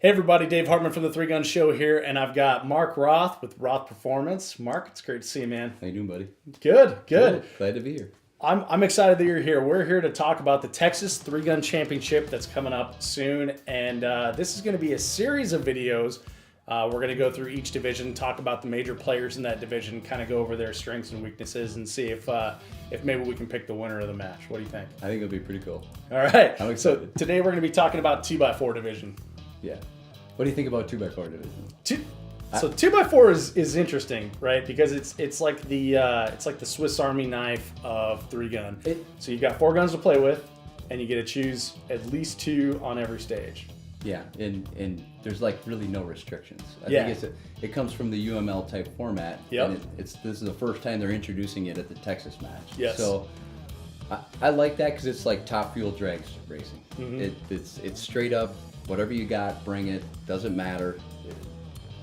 Hey everybody, Dave Hartman from the Three Gun Show here, and I've got Mark Roth with Roth Performance. Mark, it's great to see you, man. How you doing, buddy? Good. Glad to be here. I'm excited that you're here. We're here to talk about the Texas Three Gun Championship that's coming up soon, and this is going to be a series of videos. We're going to go through each division, talk about the major players in that division, kind of go over their strengths and weaknesses, and see if maybe we can pick the winner of the match. What do you think? I think it'll be pretty cool. All right. I'm excited. So today we're going to be talking about 2x4 division. Yeah. What do you think about 2x4 division? So 2x4 is interesting, right? Because it's like the Swiss Army knife of three gun. So you've got 4 guns to play with, and you get to choose at least 2 on every stage. Yeah, and there's like really no restrictions. I think it comes from the UML type format. Yep. And this is the first time they're introducing it at the Texas match. Yes. So I like that because it's like top fuel drag racing. Mm-hmm. It's straight up. Whatever you got, bring it. Doesn't matter.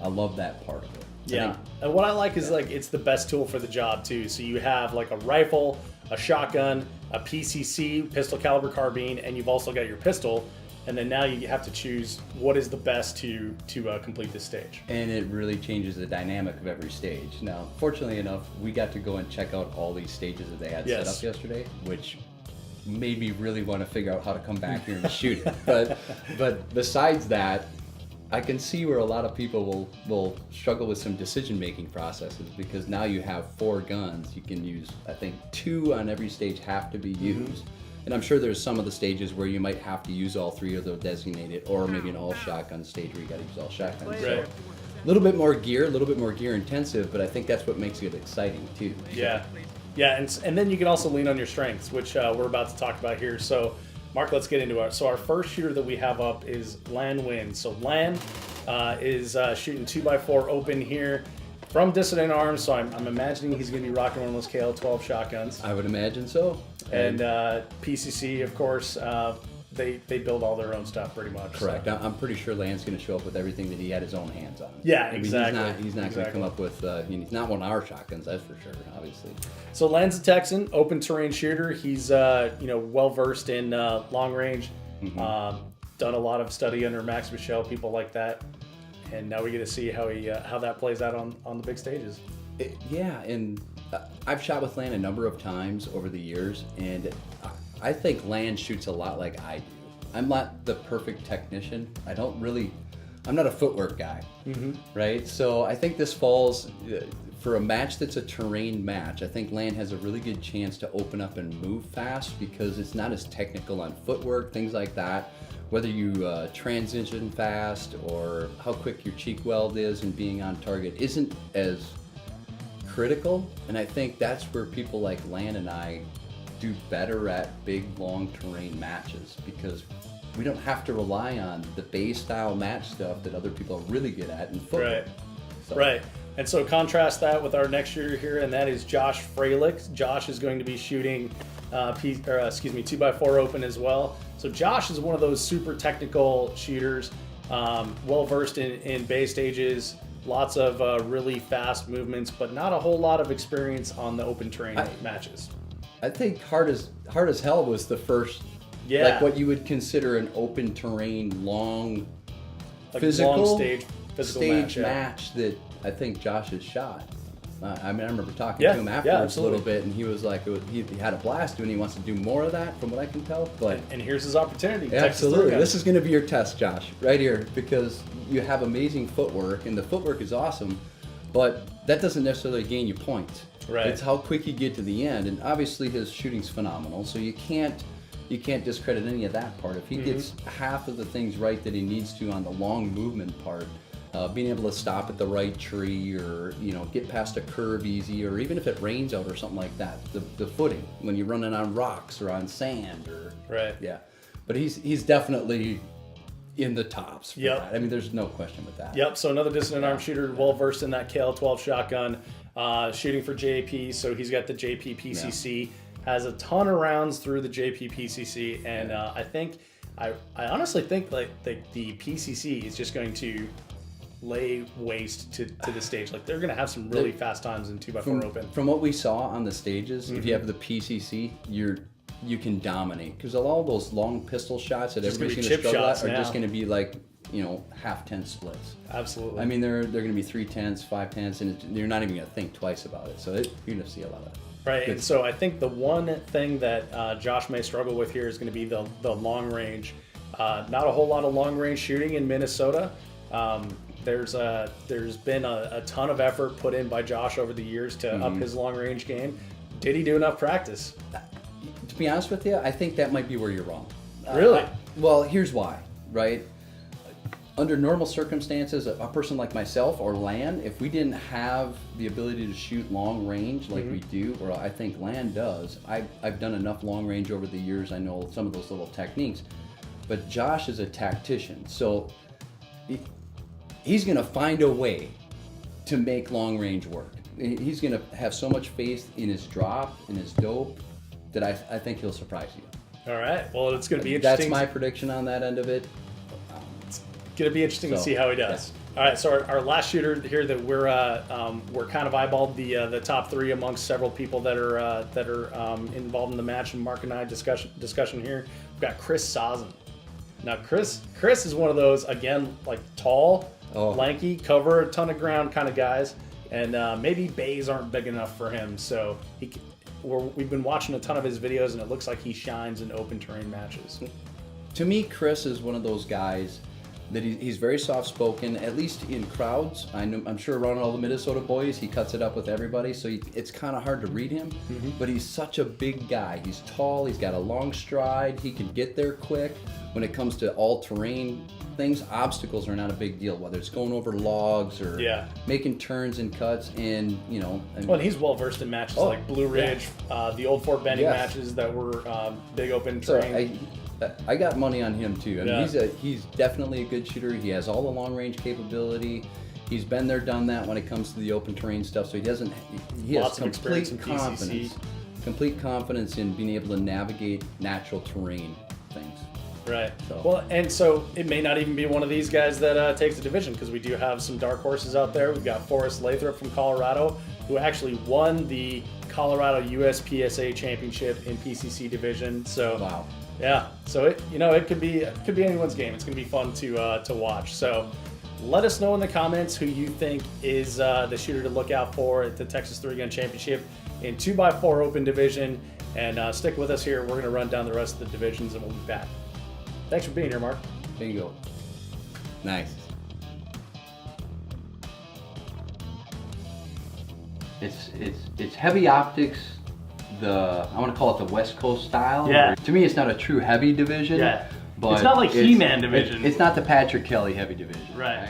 I love that part of it. Yeah, and what I like is like it's the best tool for the job too. So you have like a rifle, a shotgun, a PCC, pistol caliber carbine, and you've also got your pistol. And then now you have to choose what is the best to complete this stage. And it really changes the dynamic of every stage. Now, fortunately enough, we got to go and check out all these stages that they had set up yesterday, which made me really want to figure out how to come back here and shoot it. But besides that, I can see where a lot of people will struggle with some decision-making processes because now you have 4 guns. You can use, I think, 2 on every stage have to be used. And I'm sure there's some of the stages where you might have to use all 3 of those designated, or maybe an all-shotgun stage where you got to use all shotguns. Right. So a little bit more gear intensive, but I think that's what makes it exciting too. Yeah, and then you can also lean on your strengths, which we're about to talk about here. So, Mark, let's get into it. So our first shooter that we have up is Lan Win. So Lan is shooting 2x4 open here from Dissident Arms. So I'm imagining he's going to be rocking one of those KL-12 shotguns. I would imagine so. And PCC, of course, they build all their own stuff pretty much. Correct. So. I'm pretty sure Lan's going to show up with everything that he had his own hands on. Yeah, I mean, exactly. He's not going to come up with. He's not one of our shotguns, that's for sure. Obviously. So Lan's a Texan, open terrain shooter. He's well versed in long range. Mm-hmm. Done a lot of study under Max Michel, people like that. And now we get to see how that plays out on the big stages. And I've shot with Lan a number of times over the years, and I think Lan shoots a lot like I do. I'm not the perfect technician. I'm not a footwork guy, right? So I think this falls, for a match that's a terrain match, I think Lan has a really good chance to open up and move fast because it's not as technical on footwork, things like that. Whether you transition fast or how quick your cheek weld is and being on target isn't as critical. And I think that's where people like Lan and I do better at big, long terrain matches because we don't have to rely on the Bay style match stuff that other people are really good at in football. Right. And so contrast that with our next shooter here, and that is Josh Fralick. Josh is going to be shooting 2x4 open as well. So Josh is one of those super technical shooters, well versed in Bay stages, lots of really fast movements, but not a whole lot of experience on the open terrain matches. I think Hard as Hell was the first, like what you would consider an open terrain, long, physical match that I think Josh has shot. I remember talking to him afterwards a little bit, and he was like, he had a blast doing. He wants to do more of that, from what I can tell. But and here's his opportunity. Absolutely, this is going to be your test, Josh, right here, because you have amazing footwork, and the footwork is awesome, but that doesn't necessarily gain you points. Right. It's how quick you get to the end, and obviously his shooting's phenomenal. So you can't discredit any of that part. If he gets half of the things right that he needs to on the long movement part. Being able to stop at the right tree, or get past a curve easy, or even if it rains out or something like that, the footing when you're running on rocks or on sand, or but he's definitely in the tops for that. I mean, there's no question with that. So another distant arm shooter, well versed in that KL-12 shotgun, shooting for JP. So he's got the JP PCC, has a ton of rounds through the JP PCC, and I honestly think like the PCC is just going to lay waste to the stage. Like they're going to have some really fast times in 2x4 open. From what we saw on the stages, if you have the PCC, you can dominate because all those long pistol shots that everybody's going to struggle at are just going to be like half-10 splits. Absolutely. I mean, they're going to be 3/10s, 5/10s, and you're not even going to think twice about it. So you're going to see a lot of it. Right, and so I think the one thing that Josh may struggle with here is going to be the long range. Not a whole lot of long range shooting in Minnesota. There's been a ton of effort put in by Josh over the years to up his long range game. Did he do enough practice? To be honest with you, I think that might be where you're wrong. Really? Well, here's why, right? Under normal circumstances, a person like myself or Lan, if we didn't have the ability to shoot long range like we do, or I think Lan does, I've done enough long range over the years, I know some of those little techniques, but Josh is a tactician, so he's going to find a way to make long range work. He's going to have so much faith in his drop, in his dope, that I think he'll surprise you. All right. Well, it's going to be interesting. That's my prediction on that end of it. It's going to be interesting to see how he does. Yeah. All right. So our last shooter here that we're kind of eyeballed the top three amongst several people that are involved in the match, and Mark and I discussion here. We've got Chris Sazin. Now Chris is one of those, again, like tall, lanky, cover a ton of ground kind of guys, and maybe bays aren't big enough for him. So we've been watching a ton of his videos, and it looks like he shines in open terrain matches. To me, Chris is one of those guys that he's very soft-spoken, at least in crowds. I'm sure around all the Minnesota boys, he cuts it up with everybody, so it's kind of hard to read him. But he's such a big guy. He's tall, he's got a long stride, he can get there quick. When it comes to all-terrain things, obstacles are not a big deal, whether it's going over logs or making turns and cuts, and well, he's well versed in matches like Blue Ridge, the Old Fort Benning matches that were big open terrain. I got money on him too. I mean, he's definitely a good shooter. He has all the long range capability. He's been there, done that when it comes to the open terrain stuff. So he has complete confidence in being able to navigate natural terrain things. Right. Well, and so it may not even be one of these guys that takes the division, because we do have some dark horses out there. We've got Forrest Lathrop from Colorado, who actually won the Colorado USPSA Championship in PCC division. So wow. Yeah. So it could be anyone's game. It's going to be fun to watch. So let us know in the comments who you think is the shooter to look out for at the Texas 3-Gun Championship in 2x4 Open Division, and stick with us here. We're going to run down the rest of the divisions, and we'll be back. Thanks for being here, Mark. There you go. Nice. It's heavy optics. I want to call it the West Coast style. Yeah. To me, it's not a true heavy division. Yeah. But it's not like He-Man division. It's not the Patrick Kelly heavy division. Right?